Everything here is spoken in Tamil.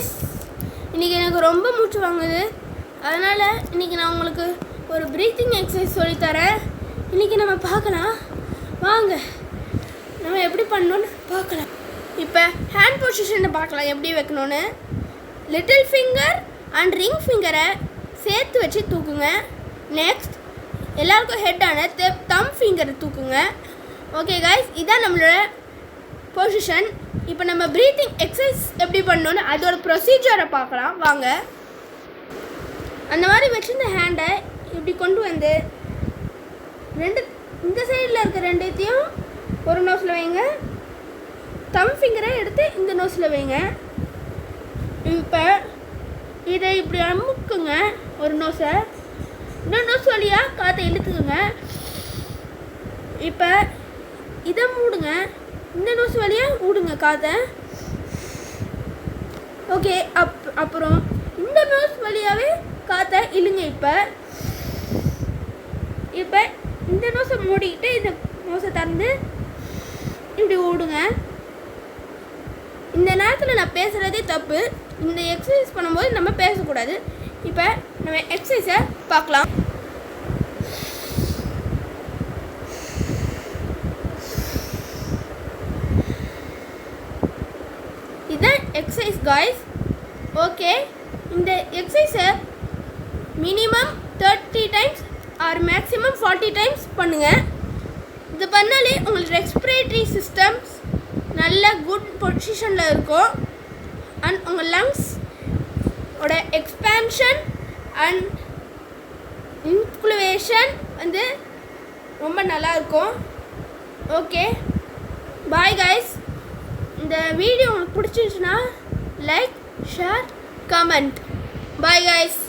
guys, இன்றைக்கி எனக்கு ரொம்ப மூச்சு வாங்குது. அதனால் இன்றைக்கி நான் உங்களுக்கு ஒரு ப்ரீத்திங் எக்ஸசைஸ் சொல்லித்தரேன். இன்றைக்கி நம்ம பார்க்கலாம் வாங்க, நம்ம எப்படி பண்ணணுன்னு பார்க்கலாம். இப்போ ஹேண்ட் பொசிஷனை பார்க்கலாம் எப்படி வைக்கணுன்னு. லிட்டில் ஃபிங்கர் அண்ட் ரிங் ஃபிங்கரை சேர்த்து வச்சு தூக்குங்க. நெக்ஸ்ட் எல்லாருக்கும் ஹெட்டான தம் ஃபிங்கரை தூக்குங்க. ஓகே கைஸ், இதான் நம்மளோட பொசிஷன். இப்போ நம்ம ப்ரீத்திங் எக்ஸசைஸ் எப்படி பண்ணணுன்னு அதோட ப்ரொசீஜரை பார்க்கலாம் வாங்க. அந்த மாதிரி வச்சுருந்த ஹேண்டை இப்படி கொண்டு வந்து இந்த சைடில் இருக்க ரெண்டுத்தையும் ஒரு நோஸில் வைங்க. தம் ஃபிங்கரை எடுத்து இந்த நோஸில் வைங்க. இப்போ இதை இப்படி அமுக்குங்க. ஒரு நோஸை இன்னொரு நோஸ் வழியாக காற்றை இழுத்துக்குங்க. இப்போ இதை மூடுங்க. இந்த நோஸ் வழியாக மூடுங்க காற்றை. ஓகே, அப்புறம் இந்த நோஸ் வழியாகவே காற்றை இழுங்க. இப்போ இந்த நோஸை மூடிக்கிட்டு இந்த நோஸை திறந்து இப்படி ஓடுங்க. இந்த நேரத்தில் நான் பேசுகிறதே தப்பு. இந்த எக்ஸசைஸ் பண்ணும்போது நம்ம பேசக்கூடாது. இப்போ நம்ம எக்ஸசைஸை பார்க்கலாம். இதுதான் எக்ஸசைஸ் காய்ஸ். ஓகே, இந்த எக்ஸசைஸை minimum 30 times or maximum 40 times பண்ணுங்கள். இது பண்ணாலே உங்களுக்கு ரெஸ்பிரேட்டரி சிஸ்டம்ஸ் நல்ல குட் பொசிஷனில் இருக்கும். அண்ட் உங்கள் லங்ஸ் ஓட எக்ஸ்பேன்ஷன் அண்ட் இன்ஃப்ளூவேஷன் வந்து ரொம்ப நல்லாயிருக்கும். Okay, bye guys. இந்த வீடியோ உங்களுக்கு பிடிச்சிருச்சுன்னா like, share, comment. Bye guys.